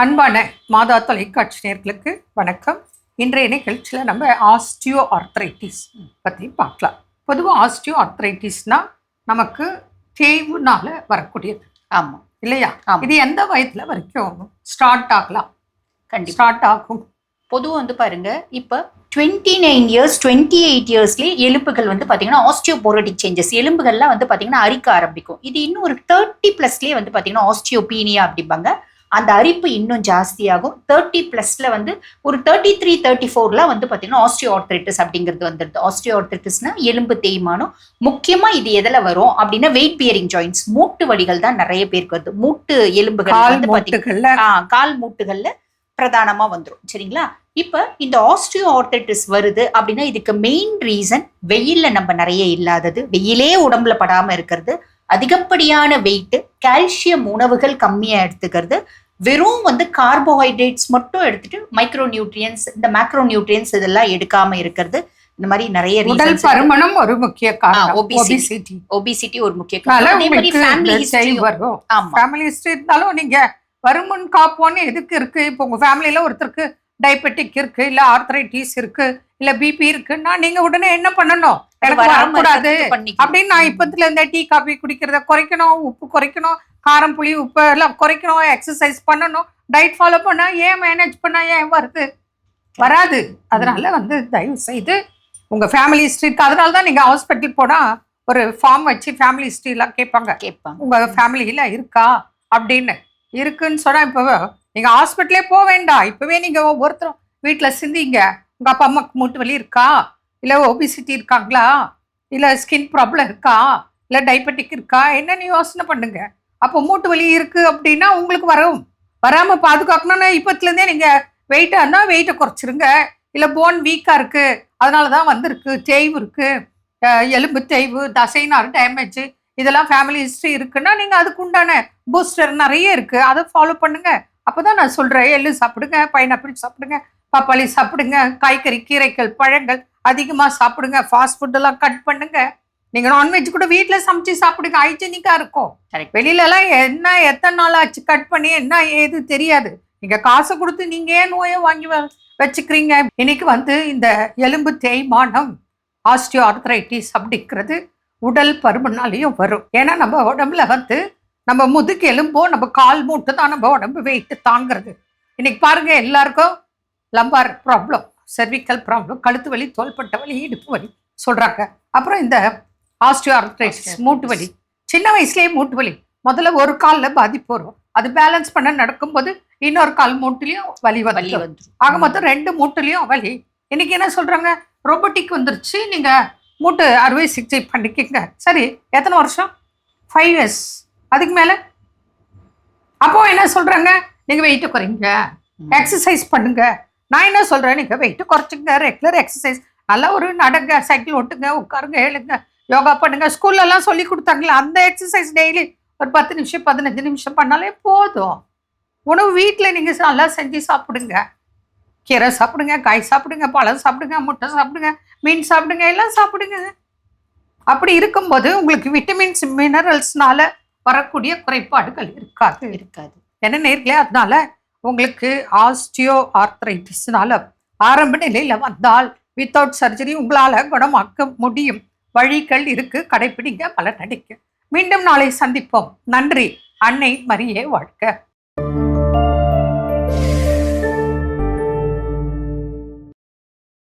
அன்பான மாதா தொலைக்காட்சி நேயர்களுக்கு வணக்கம். இன்றைய நிகழ்ச்சியில் நம்ம ஆஸ்டியோ ஆர்த்ரைட்டிஸ் பற்றி பார்க்கலாம். பொதுவாக ஆஸ்டியோ ஆர்த்ரைட்டிஸ்னா நமக்கு தேய்வுனால வரக்கூடியது. ஆமாம் இல்லையா? இது எந்த வயதில் வரைக்கும் ஸ்டார்ட் ஆகலாம்? கண்டிப்பாக ஸ்டார்ட் ஆகும். பொதுவாக பாருங்க, இப்போ 29 இயர்ஸ் 28 இயர்ஸ்லேயே எலும்புகள் பார்த்தீங்கன்னா ஆஸ்டியோபோரோடிக் சேஞ்சஸ், எலும்புகள்லாம் பார்த்தீங்கன்னா அரிக்க ஆரம்பிக்கும். இது இன்னும் ஒரு 30+லேயே பார்த்தீங்கன்னா ஆஸ்டியோபீனியா அப்படிம்பாங்க. அந்த அரிப்பு இன்னும் ஜாஸ்தியாகும். 30+ல ஒரு 33 34லாம் பார்த்தீங்கன்னா ஆஸ்டியோ ஆர்த்ரைட்டிஸ் அப்படிங்கிறது வந்துடுது. ஆஸ்டியோ ஆர்த்ரைட்டிஸ்னா எலும்பு தேய்மானம். முக்கியமா இது எதில் வரும் அப்படின்னா வெயிட் பியரிங் ஜாயின்ஸ், மூட்டு வலிகள் தான் நிறைய பேருக்கு வருது. மூட்டு எலும்புகள் கால் மூட்டுகள்ல பிரதானமா வந்துடும். சரிங்களா? இப்ப இந்த ஆஸ்டியோ ஆர்த்ரைட்டிஸ் வருது அப்படின்னா இதுக்கு மெயின் ரீசன் வெயில்ல நம்ம நிறைய இல்லாதது, வெயிலே உடம்புல படாம இருக்கிறது, அதிகப்படியான வெயிட், கால்சியம் உணவுகள் கம்மியா எடுத்துக்கிறது, வெறும் கார்போஹைட்ரேட்ஸ் மட்டும் எடுத்துட்டு மைக்ரோ நியூட்ரியன்ஸ், இந்த மேக்ரோ நியூட்ரியன்ஸ் இதெல்லாம் எடுக்காம இருக்கிறது. இந்த மாதிரி நிறைய உடல் பருமனும் ஒரு முக்கிய காரணம். ஒபிசிட்டி ஒரு முக்கிய காரணம். அதே மாதிரி ஃபேமிலி ஹிஸ்டரி இருந்தாலும் நீங்க வருமுன் காப்போன்னு எதுக்கு இருக்கு? இப்போ உங்க ஃபேமிலியில ஒருத்தருக்கு டயபெட்டிக் இருக்கு, இல்ல ஆர்த்ரைட்டிஸ் இருக்கு, இல்ல பிபி இருக்குன்னா நீங்க உடனே என்ன பண்ணணும்? எனக்கு வரக்கூடாது அப்படின்னு நான் இப்பத்துல இருந்த டீ காபி குடிக்கிறத குறைக்கணும், உப்பு குறைக்கணும், காரம் புளி உப்பு எல்லாம் குறைக்கணும், எக்ஸசைஸ் பண்ணணும், டயட் ஃபாலோ பண்ணா ஏன் மேனேஜ் பண்ணா ஏன் வருது? வராது. அதனால தயவு செய்து உங்க ஃபேமிலி ஹிஸ்டரி இருக்கு. அதனாலதான் நீங்க ஹாஸ்பிட்டல் போனா ஒரு ஃபார்ம் வச்சு ஃபேமிலி ஹிஸ்டரி எல்லாம் கேட்பாங்க. உங்க ஃபேமிலியில இருக்கா அப்படின்னு. இருக்குன்னு சொன்னா இப்போ நீங்க ஹாஸ்பிட்டலே போக வேண்டாம். இப்பவே நீங்க ஒவ்வொருத்தரும் வீட்டுல சிந்திங்க. உங்க அப்பா அம்மாக்கு மூட்டு வலி இருக்கா, இல்ல ஒபிசிட்டி இருக்காங்களா, இல்ல ஸ்கின் ப்ராப்ளம் இருக்கா, இல்ல டயபெட்டிக் இருக்கா, என்னன்னு யோசனை பண்ணுங்க. அப்போ மூட்டு வலி இருக்கு அப்படின்னா உங்களுக்கு வராம பாதுகாக்கணும்னா இப்பத்துல இருந்தே நீங்க வெயிட்டா இருந்தா வெயிட்டை குறைச்சிருங்க. இல்ல போன் வீக்கா இருக்கு அதனாலதான் வந்திருக்கு, தேய்வு இருக்கு, எலும்பு தேய்வு, தசைனார் டேமேஜ், இதெல்லாம் ஃபேமிலி ஹிஸ்டரி இருக்குன்னா நீங்க அதுக்கு உண்டான பூஸ்டர் நிறைய இருக்கு, அதை ஃபாலோ பண்ணுங்க. அப்பதான் நான் சொல்றேன், எள்ளு சாப்பிடுங்க, பைனாப்பிள் சாப்பிடுங்க, பப்பாளி சாப்பிடுங்க, காய்கறி கீரைகள் பழங்கள் அதிகமா சாப்பிடுங்க, ஃபாஸ்ட் ஃபுட் எல்லாம் கட் பண்ணுங்க. நீங்க நான்வெஜ் கூட வீட்டுல சமைச்சு சாப்பிடுங்க, ஹைஜீனிக்கா இருக்கும். வெளியில எல்லாம் என்ன எத்தனை நாள் ஆச்சு கட் பண்ணி என்ன ஏது தெரியாது. நீங்க காசை கொடுத்து நீங்க ஏன் நோயை வாங்கி வச்சுக்கிறீங்க? இன்னைக்கு இந்த எலும்பு தேய்மானம் ஆஸ்டியோ ஆர்த்ரைட்டிஸ் அப்படிங்கிறது உடல் பருமனாலையும் வரும். ஏன்னா நம்ம உடம்புல நம்ம முதுகு எலும்போ நம்ம கால் மூட்டு தான் நம்ம உடம்பு வெயிட் தாங்கிறது. இன்னைக்கு பாருங்க, எல்லாருக்கும் லம்பார் ப்ராப்ளம், செர்விக்கல் ப்ராப்ளம், கழுத்து வலி, தோள்பட்ட வலி, இடுப்பு வலி சொல்றாங்க. அப்புறம் இந்த ஆஸ்டியோ ஆர்த்ரைட்டிஸ் மூட்டு வலி, சின்ன வயசுலயே மூட்டு வலி. முதல்ல ஒரு காலில் பாதிப்பு வரும், அது பேலன்ஸ் பண்ண நடக்கும்போது இன்னொரு கால் மூட்டுலயும் வலி வந்துடும். ஆக மொத்தம் 2 மூட்டுலயும் வலி. இன்னைக்கு என்ன சொல்றாங்க, ரோபோட்டிக் வந்துருச்சு, நீங்க மூட்டு அறுவை சிகிச்சை பண்ணிக்கங்க. சரி, எத்தனை வருஷம்? 5 years, அதுக்கு மேல. அப்போ என்ன சொல்றாங்க, நீங்க வெயிட் குறைங்க, எக்ஸசைஸ் பண்ணுங்க. நான் என்ன சொல்றேன், நீங்க வெயிட் குறைச்சுங்க, ரெகுலர் எக்ஸசைஸ், நல்லா ஒரு நடங்க, சைக்கிள் ஓட்டுங்க, உட்காருங்க, எழுங்க, யோகா பண்ணுங்க. ஸ்கூல்ல எல்லாம் சொல்லி கொடுத்தாங்களே அந்த எக்ஸசைஸ் டெய்லி ஒரு 10 நிமிஷம் 15 நிமிஷம் பண்ணாலே போதும். உணவு வீட்டுல நீங்க நல்லா செஞ்சு சாப்பிடுங்க. கீரை சாப்பிடுங்க, காய் சாப்பிடுங்க, பழம் சாப்பிடுங்க, முட்டை சாப்பிடுங்க, மீன் சாப்பிடுங்க, எல்லாம் சாப்பிடுங்க. அப்படி இருக்கும்போது உங்களுக்கு விட்டமின்ஸ் மினரல்ஸ்னால வரக்கூடிய குறைபாடுகள் இருக்காது. என்ன நேர்களே, அதனால உங்களுக்கு ஆஸ்டியோ ஆர்த்ரைட்டிஸ்னால ஆரம்ப நிலையில வந்தால் வித்தவுட் சர்ஜரி உங்களால குணமாக்க முடியும். வழிகள் இருக்கு, கடைபிடிங்க, பலன் அடைக்க. மீண்டும் நாளை சந்திப்போம். நன்றி. அன்னை மரியே வாழ்க.